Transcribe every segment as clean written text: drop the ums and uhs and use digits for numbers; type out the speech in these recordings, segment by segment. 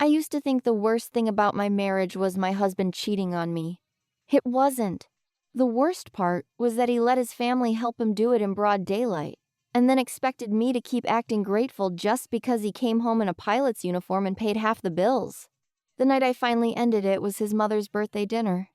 I used to think the worst thing about my marriage was my husband cheating on me. It wasn't. The worst part was that he let his family help him do it in broad daylight, and then expected me to keep acting grateful just because he came home in a pilot's uniform and paid half the bills. The night I finally ended it was his mother's birthday dinner.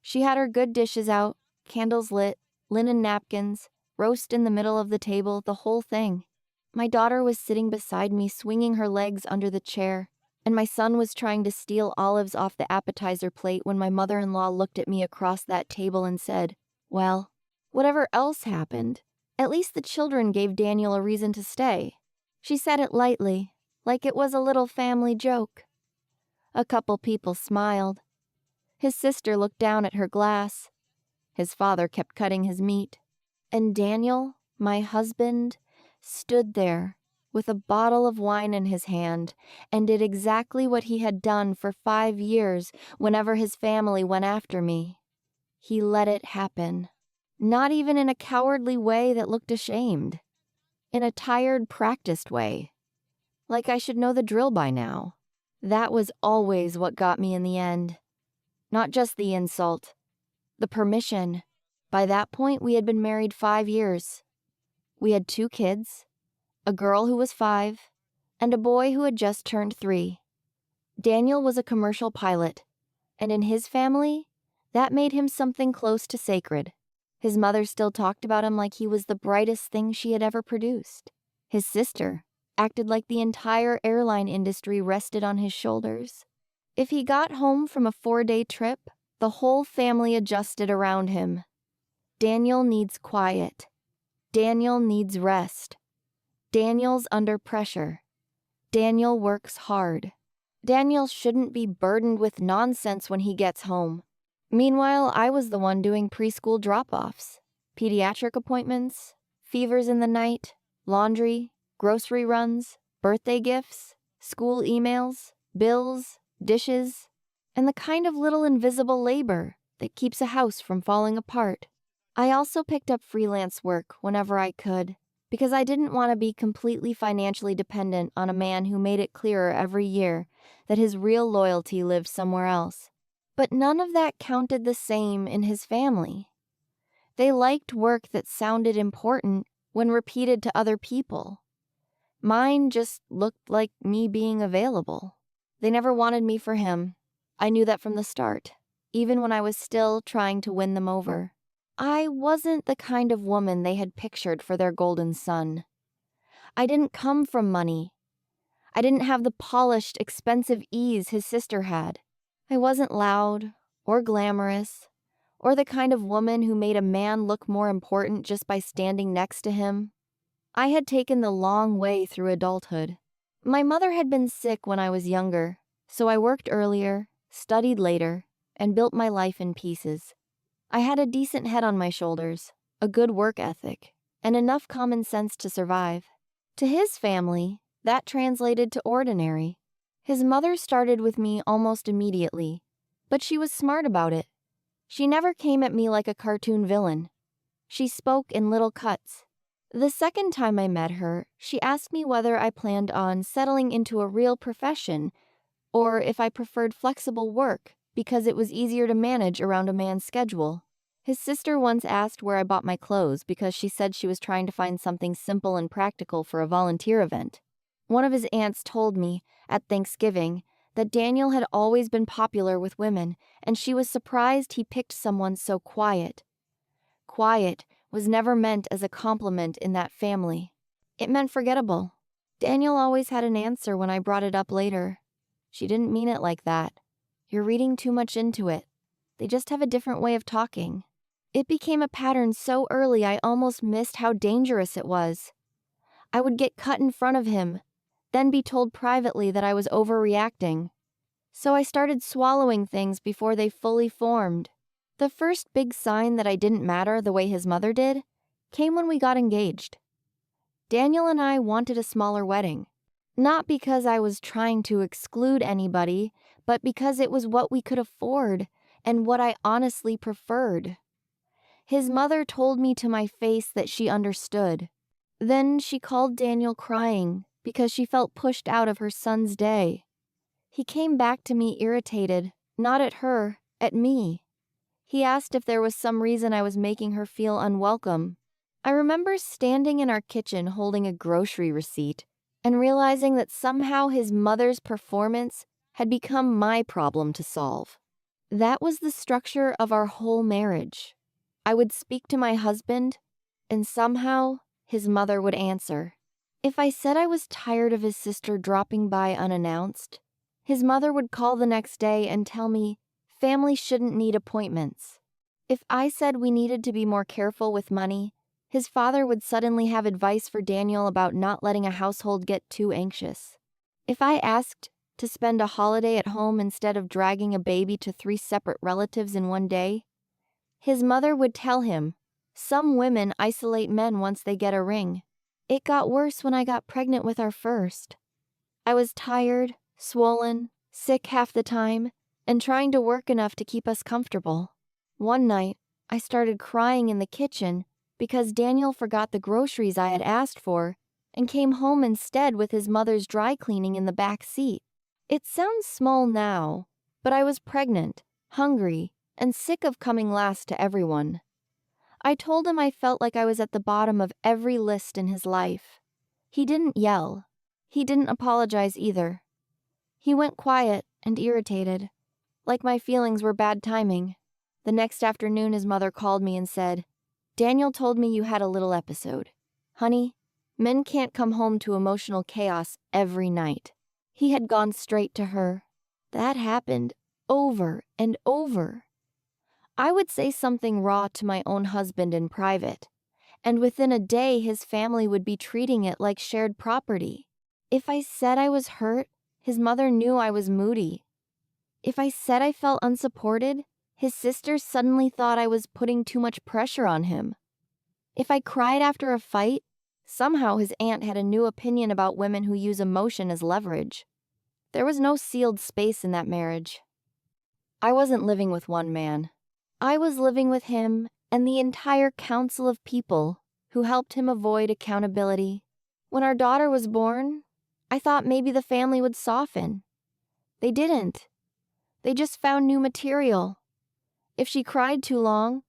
She had her good dishes out, candles lit, linen napkins, roast in the middle of the table, the whole thing. My daughter was sitting beside me swinging her legs under the chair, and my son was trying to steal olives off the appetizer plate when my mother-in-law looked at me across that table and said, "Well, whatever else happened, at least the children gave Daniel a reason to stay." She said it lightly, like it was a little family joke. A couple people smiled. His sister looked down at her glass. His father kept cutting his meat. And Daniel, my husband, stood there with a bottle of wine in his hand and did exactly what he had done for 5 years whenever his family went after me. He let it happen. Not even in a cowardly way that looked ashamed. In a tired, practiced way. Like I should know the drill by now. That was always what got me in the end. Not just the insult. The permission. By that point, we had been married 5 years. We had 2 kids, a girl who was 5, and a boy who had just turned 3. Daniel was a commercial pilot, and in his family, that made him something close to sacred. His mother still talked about him like he was the brightest thing she had ever produced. His sister acted like the entire airline industry rested on his shoulders. If he got home from a 4-day trip, the whole family adjusted around him. Daniel needs quiet. Daniel needs rest. Daniel's under pressure. Daniel works hard. Daniel shouldn't be burdened with nonsense when he gets home. Meanwhile, I was the one doing preschool drop-offs, pediatric appointments, fevers in the night, laundry, grocery runs, birthday gifts, school emails, bills, dishes, and the kind of little invisible labor that keeps a house from falling apart. I also picked up freelance work whenever I could, because I didn't want to be completely financially dependent on a man who made it clearer every year that his real loyalty lived somewhere else. But none of that counted the same in his family. They liked work that sounded important when repeated to other people. Mine just looked like me being available. They never wanted me for him. I knew that from the start, even when I was still trying to win them over. I wasn't the kind of woman they had pictured for their golden son. I didn't come from money. I didn't have the polished, expensive ease his sister had. I wasn't loud or glamorous or the kind of woman who made a man look more important just by standing next to him. I had taken the long way through adulthood. My mother had been sick when I was younger, so I worked earlier, studied later, and built my life in pieces. I had a decent head on my shoulders, a good work ethic, and enough common sense to survive. To his family, that translated to ordinary. His mother started with me almost immediately, but she was smart about it. She never came at me like a cartoon villain. She spoke in little cuts. The second time I met her, she asked me whether I planned on settling into a real profession or if I preferred flexible work because it was easier to manage around a man's schedule. His sister once asked where I bought my clothes because she said she was trying to find something simple and practical for a volunteer event. One of his aunts told me, at Thanksgiving, that Daniel had always been popular with women, and she was surprised he picked someone so quiet. Quiet was never meant as a compliment in that family. It meant forgettable. Daniel always had an answer when I brought it up later. She didn't mean it like that. You're reading too much into it. They just have a different way of talking. It became a pattern so early I almost missed how dangerous it was. I would get cut in front of him, then be told privately that I was overreacting. So I started swallowing things before they fully formed. The first big sign that I didn't matter the way his mother did came when we got engaged. Daniel and I wanted a smaller wedding. Not because I was trying to exclude anybody, but because it was what we could afford and what I honestly preferred. His mother told me to my face that she understood. Then she called Daniel crying because she felt pushed out of her son's day. He came back to me irritated, not at her, at me. He asked if there was some reason I was making her feel unwelcome. I remember standing in our kitchen holding a grocery receipt and realizing that somehow his mother's performance had become my problem to solve. That was the structure of our whole marriage. I would speak to my husband, and somehow his mother would answer. If I said I was tired of his sister dropping by unannounced, his mother would call the next day and tell me family shouldn't need appointments. If I said we needed to be more careful with money, his father would suddenly have advice for Daniel about not letting a household get too anxious. If I asked to spend a holiday at home instead of dragging a baby to 3 separate relatives in one day, his mother would tell him, some women isolate men once they get a ring. It got worse when I got pregnant with our first. I was tired, swollen, sick half the time, and trying to work enough to keep us comfortable. One night, I started crying in the kitchen because Daniel forgot the groceries I had asked for and came home instead with his mother's dry cleaning in the back seat. It sounds small now, but I was pregnant, hungry, and sick of coming last to everyone. I told him I felt like I was at the bottom of every list in his life. He didn't yell. He didn't apologize either. He went quiet and irritated, like my feelings were bad timing. The next afternoon his mother called me and said, Daniel told me you had a little episode. Honey, men can't come home to emotional chaos every night. He had gone straight to her. That happened over and over. I would say something raw to my own husband in private, and within a day his family would be treating it like shared property. If I said I was hurt, his mother knew I was moody. If I said I felt unsupported, his sister suddenly thought I was putting too much pressure on him. If I cried after a fight, somehow his aunt had a new opinion about women who use emotion as leverage. There was no sealed space in that marriage. I wasn't living with one man. I was living with him and the entire council of people who helped him avoid accountability. When our daughter was born, I thought maybe the family would soften. They didn't. They just found new material. If she cried too long,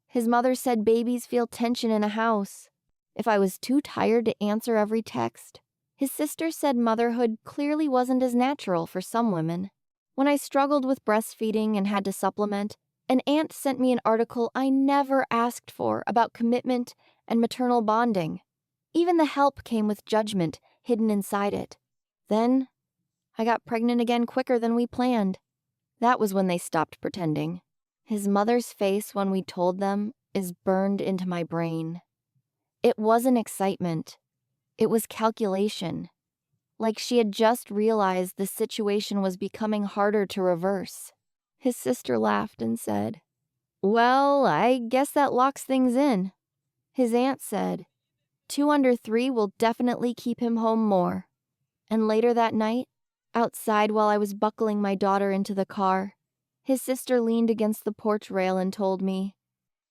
his mother said babies feel tension in a house. If I was too tired to answer every text, his sister said motherhood clearly wasn't as natural for some women. When I struggled with breastfeeding and had to supplement, an aunt sent me an article I never asked for about commitment and maternal bonding. Even the help came with judgment hidden inside it. Then, I got pregnant again quicker than we planned. That was when they stopped pretending. His mother's face when we told them is burned into my brain. It wasn't excitement. It was calculation. Like she had just realized the situation was becoming harder to reverse. His sister laughed and said, Well, I guess that locks things in. His aunt said, 2 under 3 will definitely keep him home more. And later that night, outside while I was buckling my daughter into the car, his sister leaned against the porch rail and told me,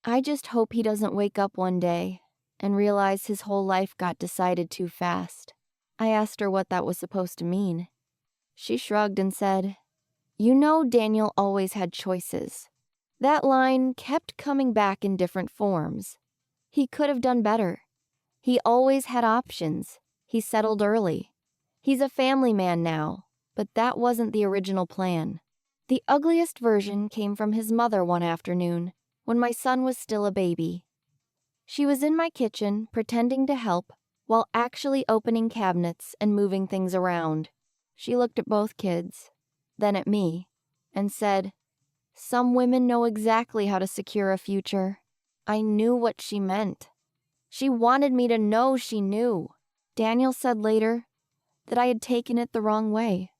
I just hope he doesn't wake up one day and realize his whole life got decided too fast. I asked her what that was supposed to mean. She shrugged and said, You know Daniel always had choices. That line kept coming back in different forms. He could have done better. He always had options. He settled early. He's a family man now, but that wasn't the original plan. The ugliest version came from his mother one afternoon, when my son was still a baby. She was in my kitchen, pretending to help, while actually opening cabinets and moving things around. She looked at both kids, then at me, and said, Some women know exactly how to secure a future. I knew what she meant. She wanted me to know she knew. Daniel said later that I had taken it the wrong way.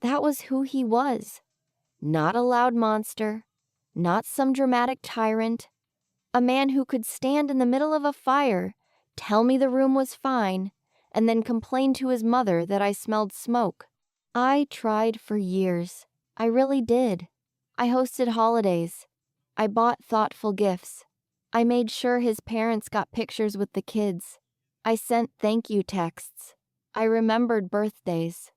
That was who he was. Not a loud monster, not some dramatic tyrant. A man who could stand in the middle of a fire, tell me the room was fine, and then complain to his mother that I smelled smoke. I tried for years. I really did. I hosted holidays. I bought thoughtful gifts. I made sure his parents got pictures with the kids. I sent thank you texts. I remembered birthdays.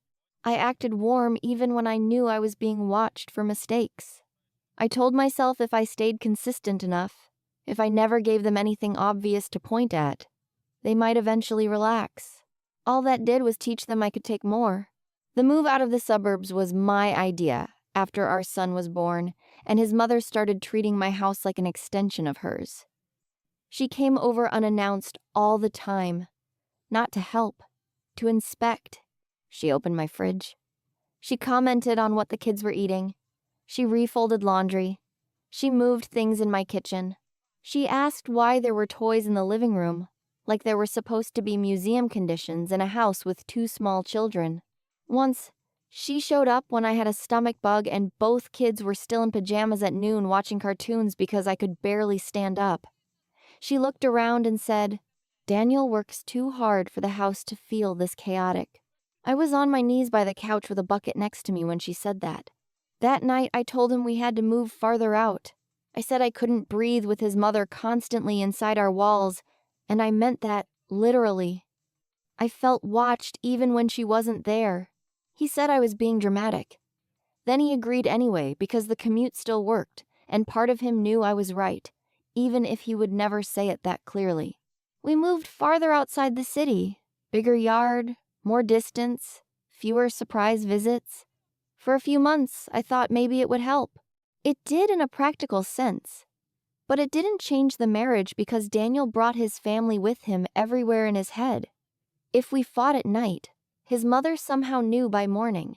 I acted warm even when I knew I was being watched for mistakes. I told myself if I stayed consistent enough, if I never gave them anything obvious to point at, they might eventually relax. All that did was teach them I could take more. The move out of the suburbs was my idea after our son was born, and his mother started treating my house like an extension of hers. She came over unannounced all the time, not to help, to inspect. She opened my fridge. She commented on what the kids were eating. She refolded laundry. She moved things in my kitchen. She asked why there were toys in the living room, like there were supposed to be museum conditions in a house with 2 small children. Once, she showed up when I had a stomach bug and both kids were still in pajamas at noon watching cartoons because I could barely stand up. She looked around and said, "Daniel works too hard for the house to feel this chaotic." I was on my knees by the couch with a bucket next to me when she said that. That night, I told him we had to move farther out. I said I couldn't breathe with his mother constantly inside our walls, and I meant that literally. I felt watched even when she wasn't there. He said I was being dramatic. Then he agreed anyway because the commute still worked, and part of him knew I was right, even if he would never say it that clearly. We moved farther outside the city, bigger yard, more distance, fewer surprise visits. For a few months, I thought maybe it would help. It did in a practical sense. But it didn't change the marriage because Daniel brought his family with him everywhere in his head. If we fought at night, his mother somehow knew by morning.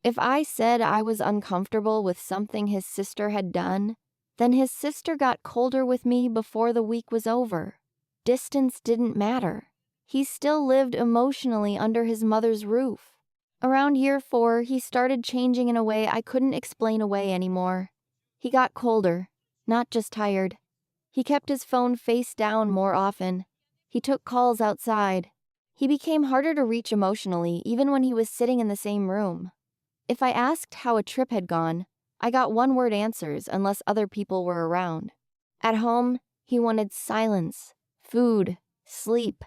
If I said I was uncomfortable with something his sister had done, then his sister got colder with me before the week was over. Distance didn't matter. He still lived emotionally under his mother's roof. Around year 4, he started changing in a way I couldn't explain away anymore. He got colder, not just tired. He kept his phone face down more often. He took calls outside. He became harder to reach emotionally even when he was sitting in the same room. If I asked how a trip had gone, I got one-word answers unless other people were around. At home, he wanted silence, food, sleep,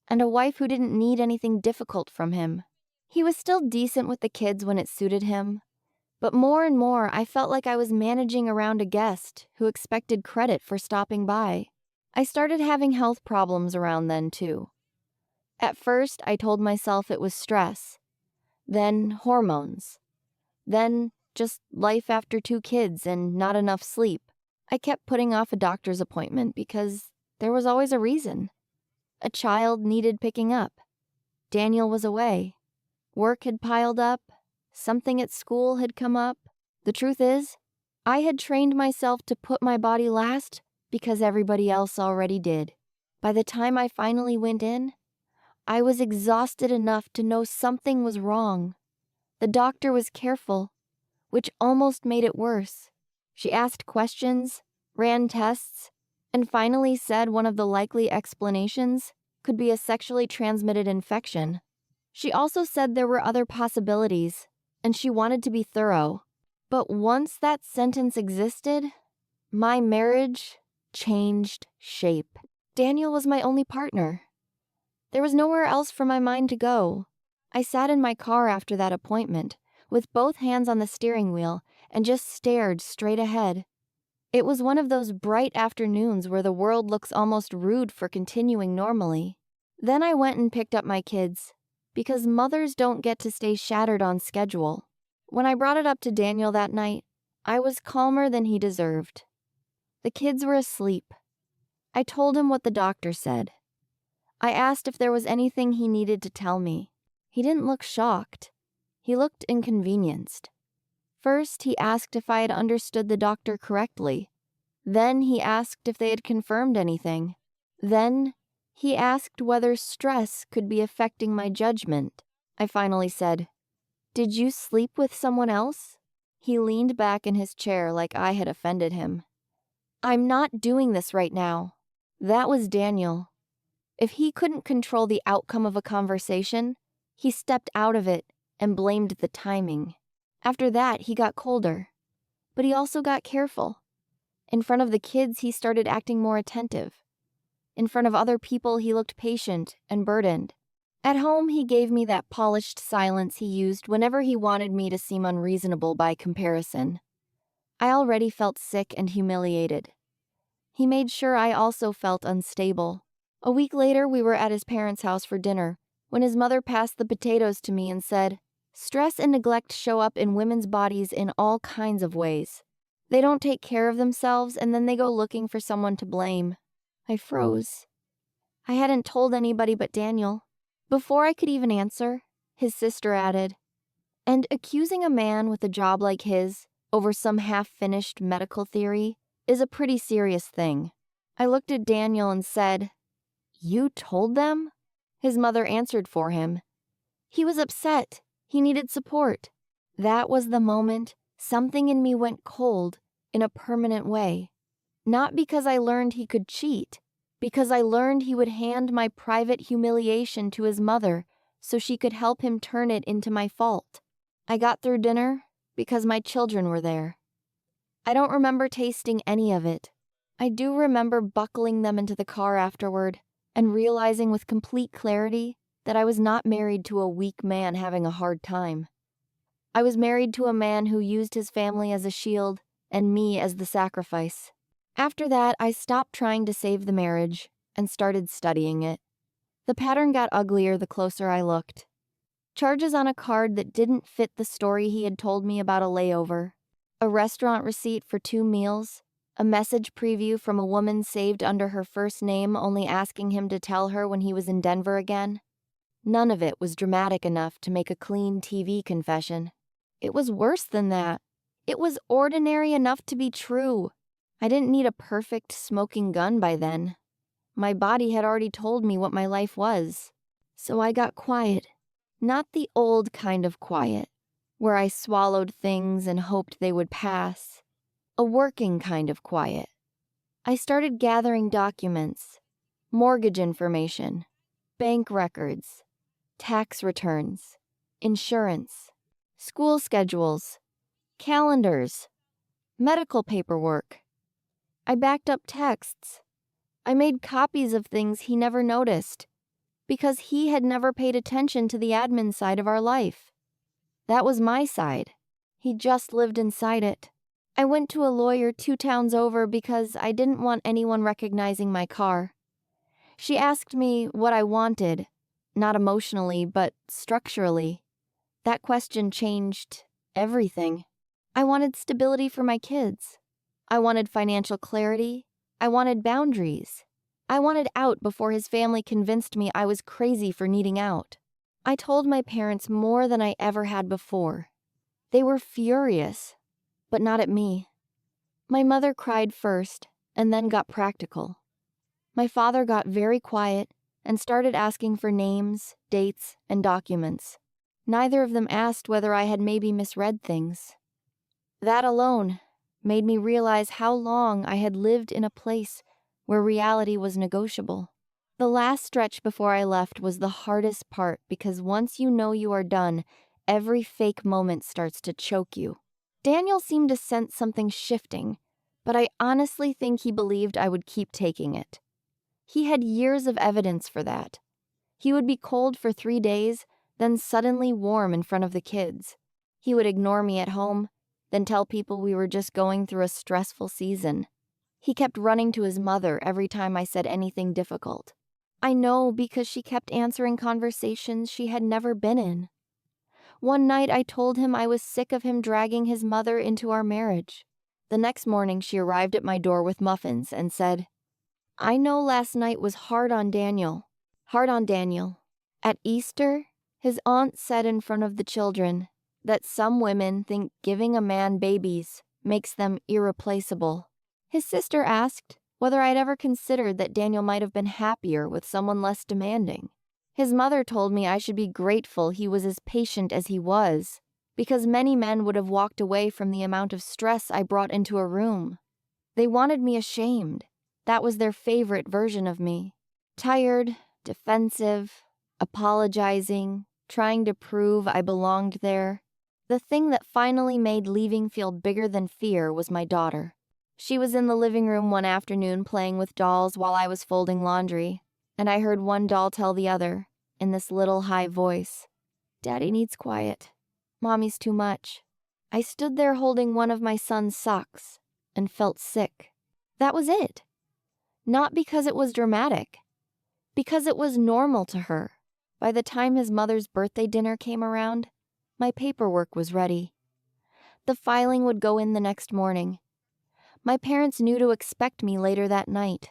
and a wife who didn't need anything difficult from him. He was still decent with the kids when it suited him, but more and more I felt like I was managing around a guest who expected credit for stopping by. I started having health problems around then too. At first, I told myself it was stress, then hormones, then just life after 2 kids and not enough sleep. I kept putting off a doctor's appointment because there was always a reason. A child needed picking up. Daniel was away. Work had piled up. Something at school had come up. The truth is, I had trained myself to put my body last because everybody else already did. By the time I finally went in, I was exhausted enough to know something was wrong. The doctor was careful, which almost made it worse. She asked questions, ran tests, and finally said one of the likely explanations could be a sexually transmitted infection. She also said there were other possibilities, and she wanted to be thorough. But once that sentence existed, my marriage changed shape. Daniel was my only partner. There was nowhere else for my mind to go. I sat in my car after that appointment, with both hands on the steering wheel, and just stared straight ahead. It was one of those bright afternoons where the world looks almost rude for continuing normally. Then I went and picked up my kids, because mothers don't get to stay shattered on schedule. When I brought it up to Daniel that night, I was calmer than he deserved. The kids were asleep. I told him what the doctor said. I asked if there was anything he needed to tell me. He didn't look shocked. He looked inconvenienced. First, he asked if I had understood the doctor correctly. Then he asked if they had confirmed anything. Then he asked whether stress could be affecting my judgment. I finally said, "Did you sleep with someone else?" He leaned back in his chair like I had offended him. "I'm not doing this right now." That was Daniel. If he couldn't control the outcome of a conversation, he stepped out of it and blamed the timing. After that, he got colder. But he also got careful. In front of the kids, he started acting more attentive. In front of other people, he looked patient and burdened. At home, he gave me that polished silence he used whenever he wanted me to seem unreasonable by comparison. I already felt sick and humiliated. He made sure I also felt unstable. A week later, we were at his parents' house for dinner, when his mother passed the potatoes to me and said, "Stress and neglect show up in women's bodies in all kinds of ways. They don't take care of themselves and then they go looking for someone to blame." I froze. I hadn't told anybody but Daniel. Before I could even answer, his sister added, "And accusing a man with a job like his over some half-finished medical theory is a pretty serious thing." I looked at Daniel and said, "You told them?" His mother answered for him. "He was upset. He needed support." That was the moment something in me went cold in a permanent way. Not because I learned he could cheat, because I learned he would hand my private humiliation to his mother so she could help him turn it into my fault. I got through dinner because my children were there. I don't remember tasting any of it. I do remember buckling them into the car afterward and realizing with complete clarity that I was not married to a weak man having a hard time. I was married to a man who used his family as a shield and me as the sacrifice. After that, I stopped trying to save the marriage and started studying it. The pattern got uglier the closer I looked. Charges on a card that didn't fit the story he had told me about a layover, a restaurant receipt for 2 meals, a message preview from a woman saved under her first name only asking him to tell her when he was in Denver again. None of it was dramatic enough to make a clean TV confession. It was worse than that. It was ordinary enough to be true. I didn't need a perfect smoking gun by then. My body had already told me what my life was. So I got quiet. Not the old kind of quiet, where I swallowed things and hoped they would pass. A working kind of quiet. I started gathering documents, mortgage information, bank records, tax returns, insurance, school schedules, calendars, medical paperwork. I backed up texts. I made copies of things he never noticed, because he had never paid attention to the admin side of our life. That was my side. He just lived inside it. I went to a lawyer 2 towns over because I didn't want anyone recognizing my car. She asked me what I wanted, not emotionally, but structurally. That question changed everything. I wanted stability for my kids. I wanted financial clarity. I wanted boundaries. I wanted out before his family convinced me I was crazy for needing out. I told my parents more than I ever had before. They were furious, but not at me. My mother cried first and then got practical. My father got very quiet and started asking for names, dates, and documents. Neither of them asked whether I had maybe misread things. That alone made me realize how long I had lived in a place where reality was negotiable. The last stretch before I left was the hardest part because once you know you are done, every fake moment starts to choke you. Daniel seemed to sense something shifting, but I honestly think he believed I would keep taking it. He had years of evidence for that. He would be cold for 3 days, then suddenly warm in front of the kids. He would ignore me at home, then tell people we were just going through a stressful season. He kept running to his mother every time I said anything difficult. I know because she kept answering conversations she had never been in. One night I told him I was sick of him dragging his mother into our marriage. The next morning she arrived at my door with muffins and said, "I know last night was hard on Daniel. Hard on Daniel. At Easter, his aunt said in front of the children that some women think giving a man babies makes them irreplaceable." His sister asked whether I'd ever considered that Daniel might have been happier with someone less demanding. His mother told me I should be grateful he was as patient as he was, because many men would have walked away from the amount of stress I brought into a room. They wanted me ashamed. That was their favorite version of me. Tired, defensive, apologizing, trying to prove I belonged there. The thing that finally made leaving feel bigger than fear was my daughter. She was in the living room one afternoon playing with dolls while I was folding laundry, and I heard one doll tell the other, in this little high voice. "Daddy needs quiet. Mommy's too much." I stood there holding one of my son's socks and felt sick. That was it. Not because it was dramatic, because it was normal to her. By the time his mother's birthday dinner came around, my paperwork was ready. The filing would go in the next morning. My parents knew to expect me later that night.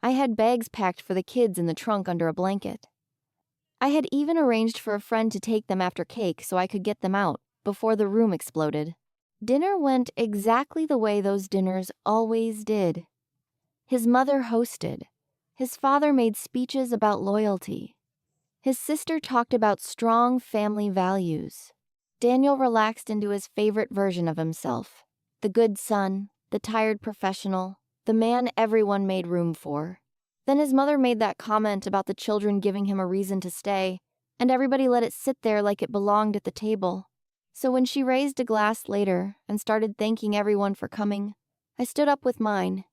I had bags packed for the kids in the trunk under a blanket. I had even arranged for a friend to take them after cake so I could get them out before the room exploded. Dinner went exactly the way those dinners always did. His mother hosted. His father made speeches about loyalty. His sister talked about strong family values. Daniel relaxed into his favorite version of himself. The good son, the tired professional, the man everyone made room for. Then his mother made that comment about the children giving him a reason to stay, and everybody let it sit there like it belonged at the table. So when she raised a glass later and started thanking everyone for coming, I stood up with mine.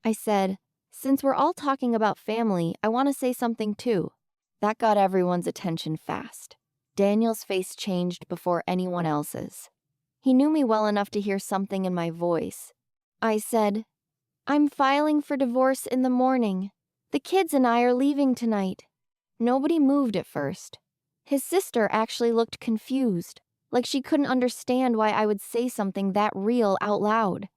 I said, "Since we're all talking about family, I want to say something too." That got everyone's attention fast. Daniel's face changed before anyone else's. He knew me well enough to hear something in my voice. I said, "I'm filing for divorce in the morning. The kids and I are leaving tonight." Nobody moved at first. His sister actually looked confused, like she couldn't understand why I would say something that real out loud.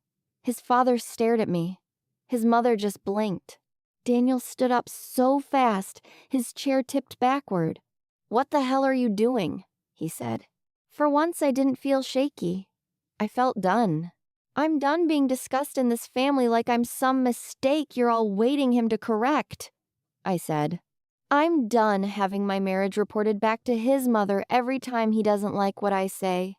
His father stared at me. His mother just blinked. Daniel stood up so fast, his chair tipped backward. "What the hell are you doing?" he said. For once, I didn't feel shaky. I felt done. "I'm done being discussed in this family like I'm some mistake you're all waiting him to correct," I said. "I'm done having my marriage reported back to his mother every time he doesn't like what I say.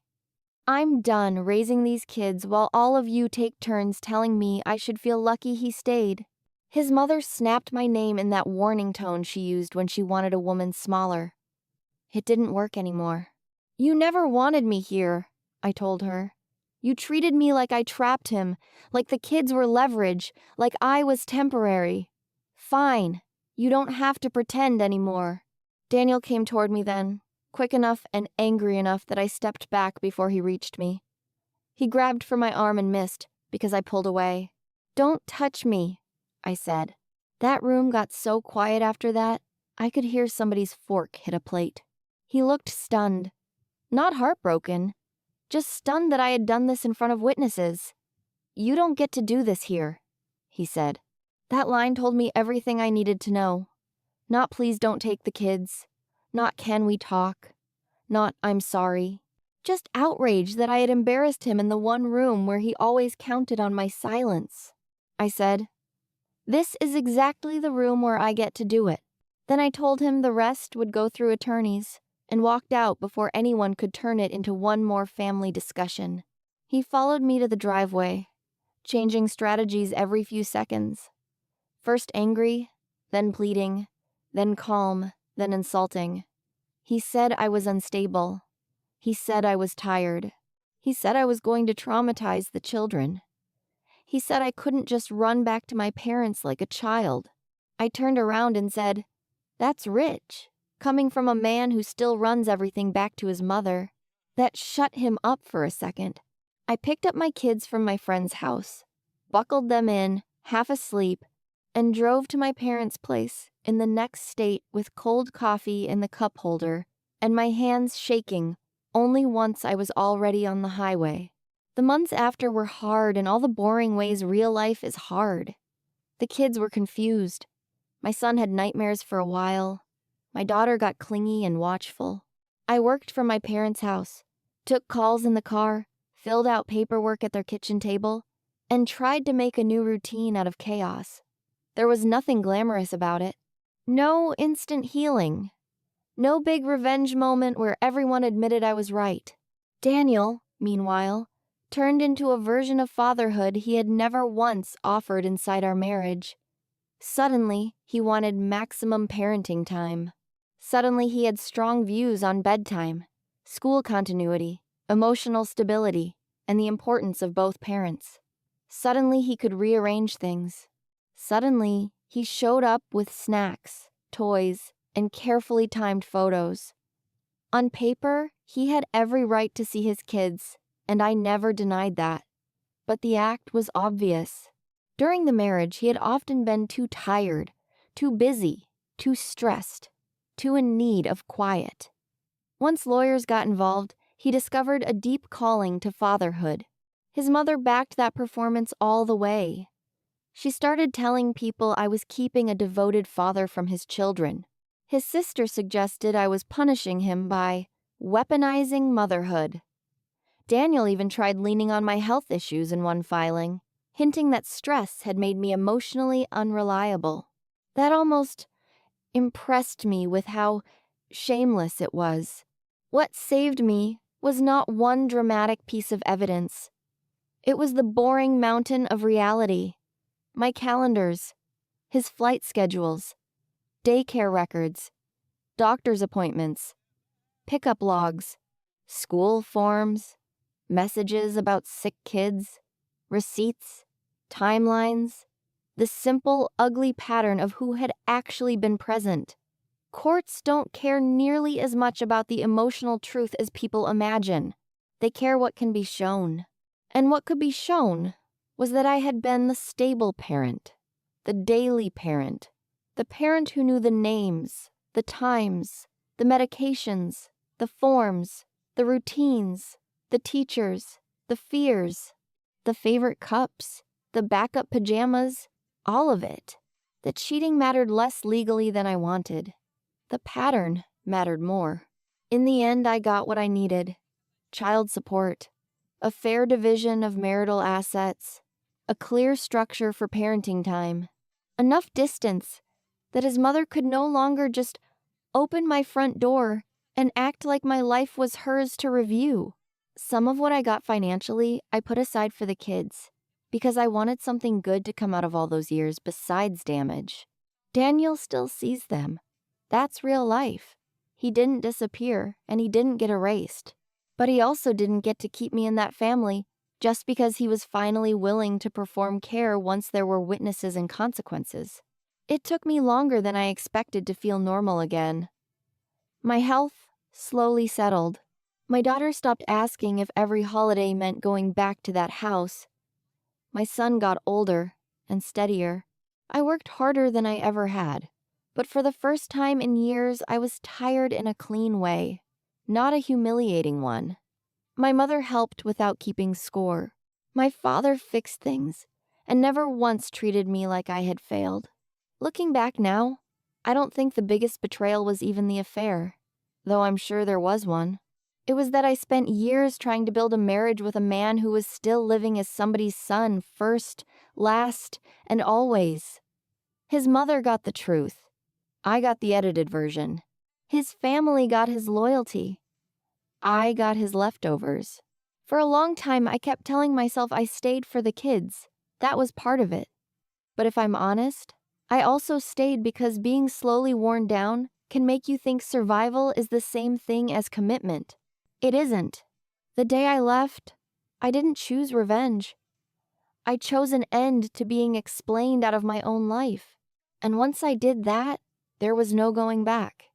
I'm done raising these kids while all of you take turns telling me I should feel lucky he stayed." His mother snapped my name in that warning tone she used when she wanted a woman smaller. It didn't work anymore. "You never wanted me here," I told her. "You treated me like I trapped him, like the kids were leverage, like I was temporary. Fine, you don't have to pretend anymore." Daniel came toward me then, quick enough and angry enough that I stepped back before he reached me. He grabbed for my arm and missed, because I pulled away. "Don't touch me," I said. That room got so quiet after that, I could hear somebody's fork hit a plate. He looked stunned. Not heartbroken, just stunned that I had done this in front of witnesses. "You don't get to do this here," he said. That line told me everything I needed to know. Not "please don't take the kids," not "can we talk," not "I'm sorry." Just outrage that I had embarrassed him in the one room where he always counted on my silence. I said, "This is exactly the room where I get to do it." Then I told him the rest would go through attorneys, and walked out before anyone could turn it into one more family discussion. He followed me to the driveway, changing strategies every few seconds. First angry, then pleading, then calm, then insulting. He said I was unstable. He said I was tired. He said I was going to traumatize the children. He said I couldn't just run back to my parents like a child. I turned around and said, "That's rich, coming from a man who still runs everything back to his mother." That shut him up for a second. I picked up my kids from my friend's house, buckled them in, half asleep, and drove to my parents' place in the next state with cold coffee in the cup holder and my hands shaking only once I was already on the highway. The months after were hard in all the boring ways real life is hard. The kids were confused. My son had nightmares for a while. My daughter got clingy and watchful. I worked from my parents' house, took calls in the car, filled out paperwork at their kitchen table, and tried to make a new routine out of chaos. There was nothing glamorous about it. No instant healing. No big revenge moment where everyone admitted I was right. Daniel, meanwhile, turned into a version of fatherhood he had never once offered inside our marriage. Suddenly, he wanted maximum parenting time. Suddenly, he had strong views on bedtime, school continuity, emotional stability, and the importance of both parents. Suddenly, he could rearrange things. Suddenly, he showed up with snacks, toys, and carefully timed photos. On paper, he had every right to see his kids, and I never denied that. But the act was obvious. During the marriage, he had often been too tired, too busy, too stressed, too in need of quiet. Once lawyers got involved, he discovered a deep calling to fatherhood. His mother backed that performance all the way. She started telling people I was keeping a devoted father from his children. His sister suggested I was punishing him by weaponizing motherhood. Daniel even tried leaning on my health issues in one filing, hinting that stress had made me emotionally unreliable. That almost impressed me with how shameless it was. What saved me was not one dramatic piece of evidence. It was the boring mountain of reality. My calendars, his flight schedules, daycare records, doctor's appointments, pickup logs, school forms, messages about sick kids, receipts, timelines, the simple, ugly pattern of who had actually been present. Courts don't care nearly as much about the emotional truth as people imagine. They care what can be shown. And what could be shown was that I had been the stable parent, the daily parent, the parent who knew the names, the times, the medications, the forms, the routines, the teachers, the fears, the favorite cups, the backup pajamas, all of it. The cheating mattered less legally than I wanted. The pattern mattered more. In the end, I got what I needed: child support, a fair division of marital assets, a clear structure for parenting time, enough distance that his mother could no longer just open my front door and act like my life was hers to review. Some of what I got financially, I put aside for the kids, because I wanted something good to come out of all those years besides damage. Daniel still sees them. That's real life. He didn't disappear, and he didn't get erased. But he also didn't get to keep me in that family just because he was finally willing to perform care once there were witnesses and consequences. It took me longer than I expected to feel normal again. My health slowly settled. My daughter stopped asking if every holiday meant going back to that house. My son got older and steadier. I worked harder than I ever had. But for the first time in years, I was tired in a clean way, not a humiliating one. My mother helped without keeping score. My father fixed things and never once treated me like I had failed. Looking back now, I don't think the biggest betrayal was even the affair, though I'm sure there was one. It was that I spent years trying to build a marriage with a man who was still living as somebody's son first, last, and always. His mother got the truth. I got the edited version. His family got his loyalty. I got his leftovers. For a long time, I kept telling myself I stayed for the kids. That was part of it. But if I'm honest, I also stayed because being slowly worn down can make you think survival is the same thing as commitment. It isn't. The day I left, I didn't choose revenge. I chose an end to being explained out of my own life. And once I did that, there was no going back.